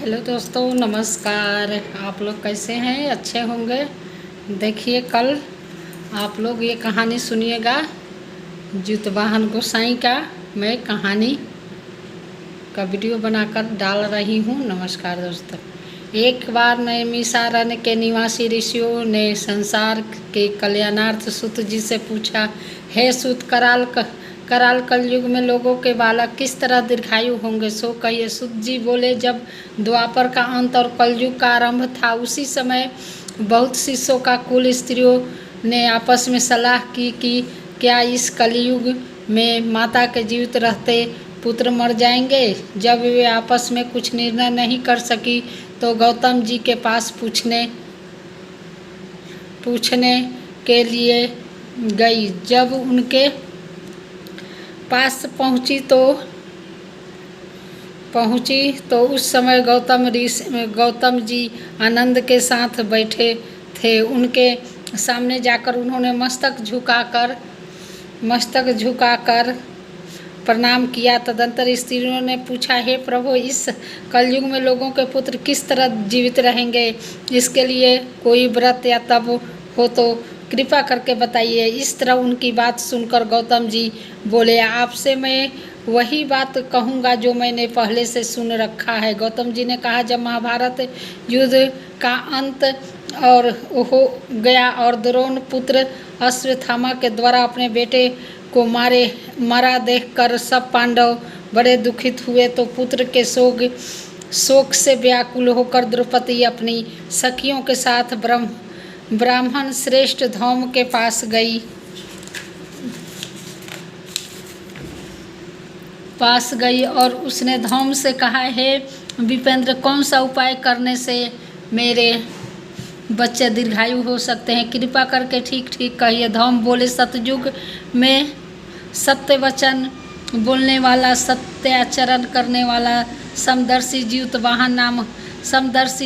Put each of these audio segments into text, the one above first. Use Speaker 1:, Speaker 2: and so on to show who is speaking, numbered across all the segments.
Speaker 1: Hello दोस्तों, नमस्कार। आप लोग कैसे हैं? अच्छे होंगे। देखिए, कल आप लोग ये कहानी सुनिएगा। जितवाहन गोसाई का मैं कहानी का वीडियो बनाकर डाल रही हूँ। नमस्कार दोस्तों। एक बार नैमिषारण्य के निवासी ऋषियों ने संसार के कल्याणार्थ सूत जी से पूछा, हे सूत, कराल कलयुग में लोगों के बालक किस तरह दीर्घायु होंगे, सो कहिए। सूत जी बोले, जब द्वापर का अंत और कलयुग का आरंभ था, उसी समय बहुत शिष्यों का कुल स्त्रियों ने आपस में सलाह की कि क्या इस कलयुग में माता के जीवित रहते पुत्र मर जाएंगे। जब वे आपस में कुछ निर्णय नहीं कर सकी तो गौतम जी के पास पूछने के लिए गई। जब उनके पास पहुंची तो उस समय गौतम जी आनंद के साथ बैठे थे। उनके सामने जाकर उन्होंने मस्तक झुकाकर प्रणाम किया। तदंतर स्त्रियों ने पूछा, हे प्रभु, इस कलयुग में लोगों के पुत्र किस तरह जीवित रहेंगे? इसके लिए कोई व्रत या तप हो तो कृपा करके बताइए। इस तरह उनकी बात सुनकर गौतम जी बोले, आपसे मैं वही बात कहूँगा जो मैंने पहले से सुन रखा है। गौतम जी ने कहा, जब महाभारत युद्ध का अंत और हो गया और द्रोण पुत्र अश्वत्थामा के द्वारा अपने बेटे को मारा देखकर सब पांडव बड़े दुखित हुए तो पुत्र के शोक से व्याकुल होकर द्रौपदी अपनी सखियों के साथ ब्राह्मण श्रेष्ठ धौम के पास गई और उसने धौम से कहा, हे विपेंद्र, कौन सा उपाय करने से मेरे बच्चे दीर्घायु हो सकते हैं? कृपा करके ठीक ठीक कहिए। धौम बोले, सतयुग में सत्य वचन बोलने वाला, सत्य आचरण करने वाला समदर्शी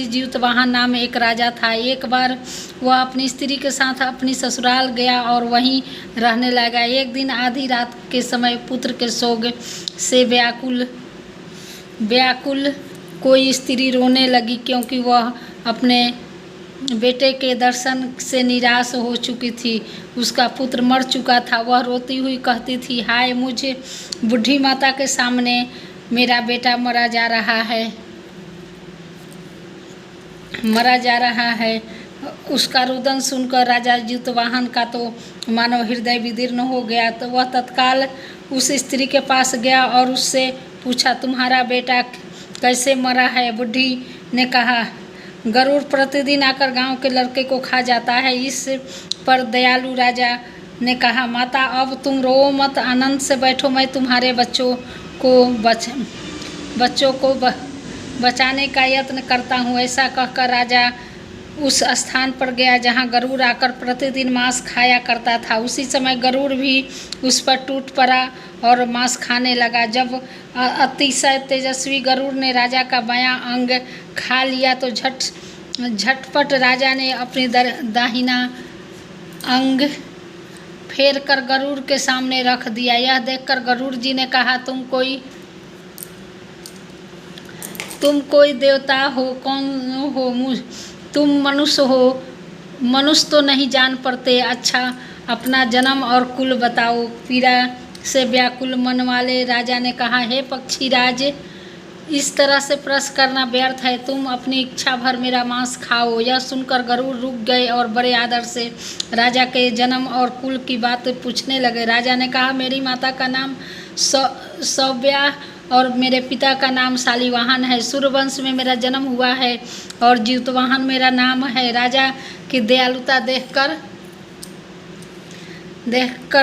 Speaker 1: जीतवाहन नाम एक राजा था। एक बार वह अपनी स्त्री के साथ अपनी ससुराल गया और वहीं रहने लगा। एक दिन आधी रात के समय पुत्र के शोक से व्याकुल कोई स्त्री रोने लगी, क्योंकि वह अपने बेटे के दर्शन से निराश हो चुकी थी। उसका पुत्र मर चुका था। वह रोती हुई कहती थी, हाय, मुझे बूढ़ी माता के सामने मेरा बेटा मरा जा रहा है। उसका रुदन सुनकर राजा जितवाहन का तो मानव हृदय विदीर्ण हो गया। तो वह तत्काल उस स्त्री के पास गया और उससे पूछा, तुम्हारा बेटा कैसे मरा है? बूढ़ी ने कहा, गरुड़ प्रतिदिन आकर गांव के लड़के को खा जाता है। इस पर दयालु राजा ने कहा, माता, अब तुम रो मत, आनंद से बैठो, मैं तुम्हारे बच्चों को बचाने का यत्न करता हूँ। ऐसा कहकर राजा उस स्थान पर गया जहाँ गरुड़ आकर प्रतिदिन मांस खाया करता था। उसी समय गरुड़ भी उस पर टूट पड़ा और मांस खाने लगा। जब अतिशय तेजस्वी गरुड़ ने राजा का बायां अंग खा लिया तो झटपट राजा ने अपनी दाहिना अंग फेर कर गरुड़ के सामने रख दिया। यह देखकर गरुड़ जी ने कहा, तुम कोई देवता हो? कौन हो? तुम मनुष्य हो? मनुष्य तो नहीं जान पड़ते। अच्छा, अपना जन्म और कुल बताओ। पीड़ा से व्याकुल मन वाले राजा ने कहा, हे पक्षीराज, इस तरह से प्रश्न करना व्यर्थ है। तुम अपनी इच्छा भर मेरा मांस खाओ। यह सुनकर गरुड़ रुक गए और बड़े आदर से राजा के जन्म और कुल की बात पूछने लगे। राजा ने कहा, मेरी माता का नाम सौव्या और मेरे पिता का नाम शालिवाहन है। सूर्यवंश में मेरा जन्म हुआ है और जितवाहन मेरा नाम है। राजा की दयालुता देखकर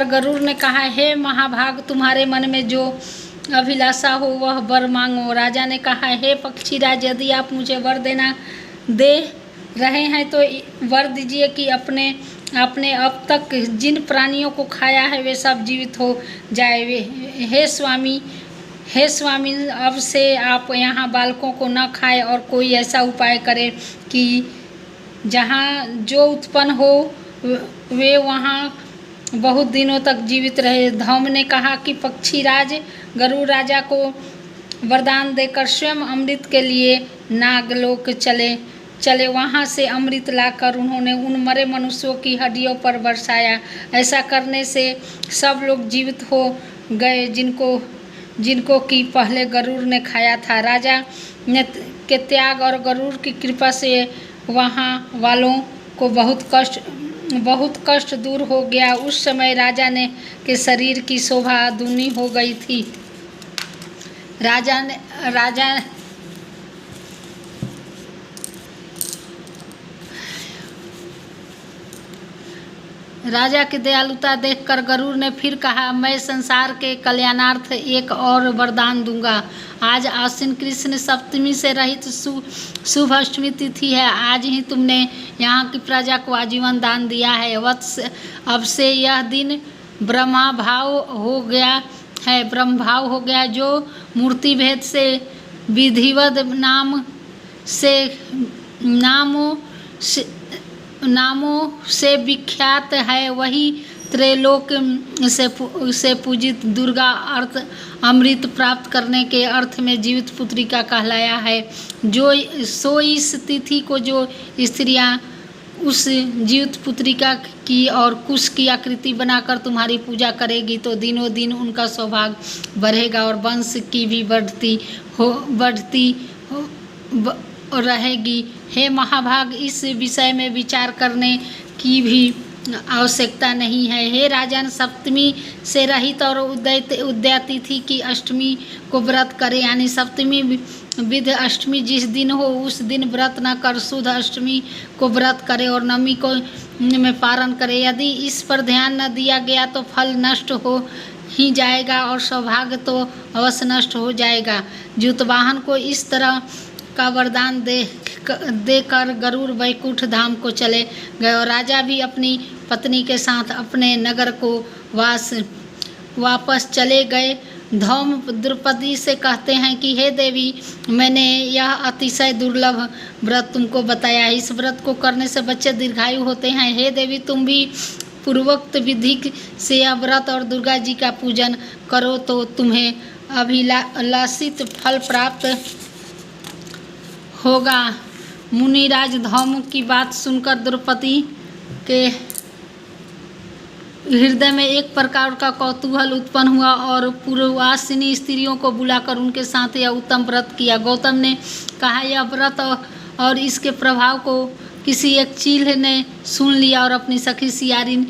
Speaker 1: गरुड़ ने कहा, हे महाभाग, तुम्हारे मन में जो अभिलाषा हो वह वर मांगो। राजा ने कहा, हे पक्षीराज, यदि आप मुझे वर दे रहे हैं तो वर दीजिए कि आपने अब तक जिन प्राणियों को खाया है वे सब जीवित हो जाए। हे स्वामी, अब से आप यहाँ बालकों को न खाएं और कोई ऐसा उपाय करें कि जहाँ जो उत्पन्न हो वे वहाँ बहुत दिनों तक जीवित रहे। धौम ने कहा कि पक्षीराज, गरुड़ राजा को वरदान देकर स्वयं अमृत के लिए नागलोक चले। वहाँ से अमृत लाकर उन्होंने उन मरे मनुष्यों की हड्डियों पर बरसाया। ऐसा करने से सब लोग जीवित हो गए जिनको कि पहले गरुड़ ने खाया था। राजा के त्याग और गरुड़ की कृपा से वहाँ वालों को बहुत कष्ट दूर हो गया। उस समय राजा के शरीर की शोभा दूनी हो गई थी। राजा की दयालुता देखकर गरुड़ ने फिर कहा, मैं संसार के कल्याणार्थ एक और वरदान दूंगा। आज आश्विन कृष्ण सप्तमी से रहित शुभ अष्टमी तिथि है। आज ही तुमने यहाँ की प्रजा को आजीवन दान दिया है। अब से यह दिन ब्रह्मभाव हो गया जो मूर्ति भेद से विधिवत नामों से विख्यात है। वही त्रैलोक से पूजित दुर्गा अर्थ अमृत प्राप्त करने के अर्थ में जीवित पुत्रिका कहलाया है। सो इस तिथि को जो स्त्रियां उस जीवित पुत्रिका की और कुश की आकृति बनाकर तुम्हारी पूजा करेगी तो दिनों दिन उनका सौभाग्य बढ़ेगा और वंश की भी बढ़ती रहेगी। हे महाभाग, इस विषय में विचार करने की भी आवश्यकता नहीं है। हे राजन, सप्तमी से रहित और उदया तिथि की अष्टमी को व्रत करे, यानी सप्तमी विध अष्टमी जिस दिन हो उस दिन व्रत न कर शुद्ध अष्टमी को व्रत करे और नवमी को में पारण करे। यदि इस पर ध्यान न दिया गया तो फल नष्ट हो ही जाएगा और सौभाग्य तो अवश्य नष्ट हो जाएगा। ज्यूतवाहन को इस तरह का वरदान देकर गरुड़ वैकुंठ धाम को चले गए और राजा भी अपनी पत्नी के साथ अपने नगर को वापस चले गए। धौम द्रौपदी से कहते हैं कि हे देवी, मैंने यह अतिशय दुर्लभ व्रत तुमको बताया। इस व्रत को करने से बच्चे दीर्घायु होते हैं। हे देवी, तुम भी पूर्वोक्त विधि से यह व्रत और दुर्गा जी का पूजन करो तो तुम्हें अभिलाषित फल प्राप्त होगा। मुनिराज धौम की बात सुनकर द्रौपदी के हृदय में एक प्रकार का कौतूहल उत्पन्न हुआ और पूर्ववासिनी स्त्रियों को बुलाकर उनके साथ यह उत्तम व्रत किया। गौतम ने कहा, यह व्रत और इसके प्रभाव को किसी एक चील ने सुन लिया और अपनी सखी सियारिन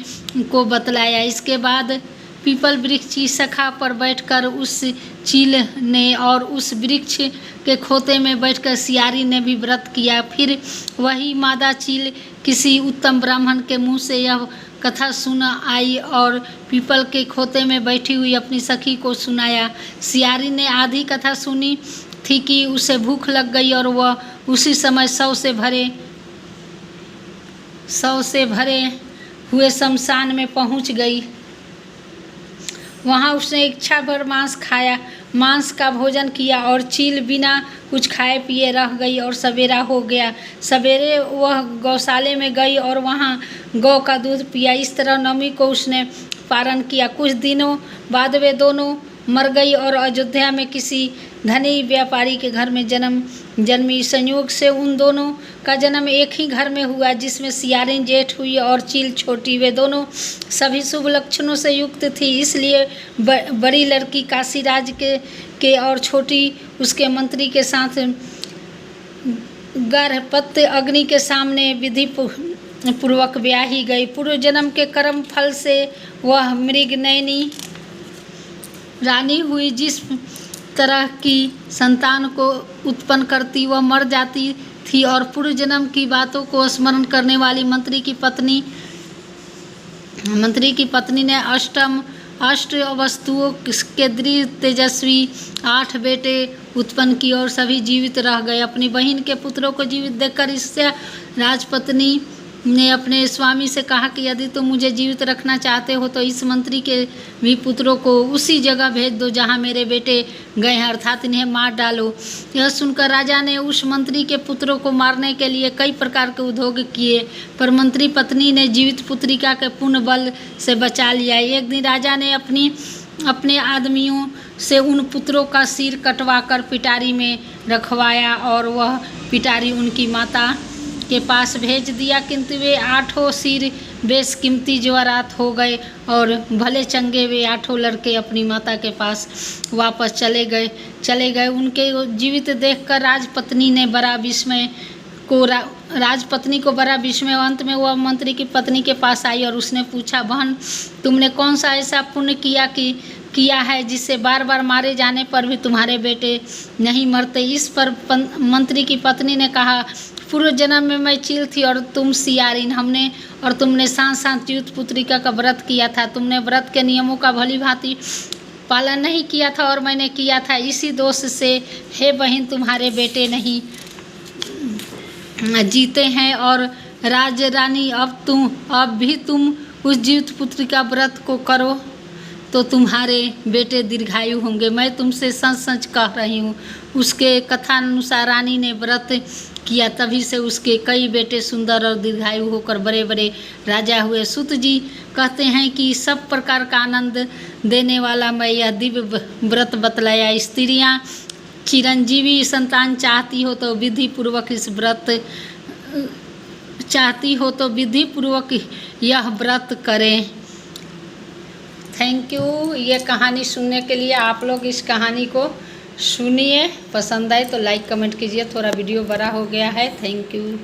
Speaker 1: को बतलाया। इसके बाद पीपल वृक्ष की शाखा पर बैठकर उस चील ने और उस वृक्ष के खोते में बैठकर सियारी ने भी व्रत किया। फिर वही मादा चील किसी उत्तम ब्राह्मण के मुँह से यह कथा सुन आई और पीपल के खोते में बैठी हुई अपनी सखी को सुनाया। सियारी ने आधी कथा सुनी थी कि उसे भूख लग गई और वह उसी समय शव से भरे हुए शमशान में पहुंच गई। वहां उसने इच्छा भर मांस का भोजन किया और चील बिना कुछ खाए पिए रह गई और सवेरा हो गया। सवेरे वह गौशाले में गई और वहां गौ का दूध पिया। इस तरह नवमी को उसने पारण किया। कुछ दिनों बाद वे दोनों मर गई और अयोध्या में किसी धनी व्यापारी के घर में जन्मी। संयोग से उन दोनों का जन्म एक ही घर में हुआ जिसमें सियारिन जेठ हुई और चील छोटी। वे दोनों सभी शुभ लक्षणों से युक्त थी, इसलिए बड़ी लड़की काशीराज के और छोटी उसके मंत्री के साथ गर्भपत्य अग्नि के सामने विधि पूर्वक ब्याही गई। पूर्व जन्म के कर्म फल से वह मृगनयनी रानी हुई। जिस तरह की संतान को उत्पन्न करती वह मर जाती थी और पूर्व जन्म की बातों को स्मरण करने वाली मंत्री की पत्नी ने अष्ट वस्तुओं के दृढ़ तेजस्वी 8 बेटे उत्पन्न किए और सभी जीवित रह गए। अपनी बहन के पुत्रों को जीवित देखकर इससे राजपत्नी ने अपने स्वामी से कहा कि यदि तुम मुझे जीवित रखना चाहते हो तो इस मंत्री के भी पुत्रों को उसी जगह भेज दो जहाँ मेरे बेटे गए हैं, अर्थात इन्हें मार डालो। यह सुनकर राजा ने उस मंत्री के पुत्रों को मारने के लिए कई प्रकार के उद्योग किए, पर मंत्री पत्नी ने जीवित पुत्रिका के पुण्य बल से बचा लिया। एक दिन राजा ने अपने आदमियों से उन पुत्रों का सिर कटवाकर पिटारी में रखवाया और वह पिटारी उनकी माता के पास भेज दिया, किंतु वे 8 सिर बेशकीमती जवाहरात हो गए और भले चंगे वे 8 लड़के अपनी माता के पास वापस चले गए। उनके जीवित देखकर राजपत्नी को बड़ा विस्मय। अंत में वह मंत्री की पत्नी के पास आई और उसने पूछा, बहन, तुमने कौन सा ऐसा पुण्य किया है जिससे बार बार मारे जाने पर भी तुम्हारे बेटे नहीं मरते? इस पर मंत्री की पत्नी ने कहा, पूर्व जन्म में मैं चील थी और तुम सियारिन। तुमने साथ साथ युद्ध पुत्रिका का व्रत किया था। तुमने व्रत के नियमों का भली भांति पालन नहीं किया था और मैंने किया था। इसी दोष से हे बहन, तुम्हारे बेटे नहीं जीते हैं। और राजरानी, अब भी तुम उस जीवित पुत्री का व्रत को करो तो तुम्हारे बेटे दीर्घायु होंगे। मैं तुमसे सच सच कह रही हूँ। उसके कथानुसार रानी ने व्रत किया, तभी से उसके कई बेटे सुंदर और दीर्घायु होकर बड़े बड़े राजा हुए। सूत जी कहते हैं कि सब प्रकार का आनंद देने वाला मैं यह दिव्य व्रत बतलाया। स्त्रियाँ चिरंजीवी संतान चाहती हो तो विधि पूर्वक यह व्रत करें। थैंक यू ये कहानी सुनने के लिए। आप लोग इस कहानी को सुनिए, पसंद आए तो लाइक कमेंट कीजिए। थोड़ा वीडियो बड़ा हो गया है। Thank you.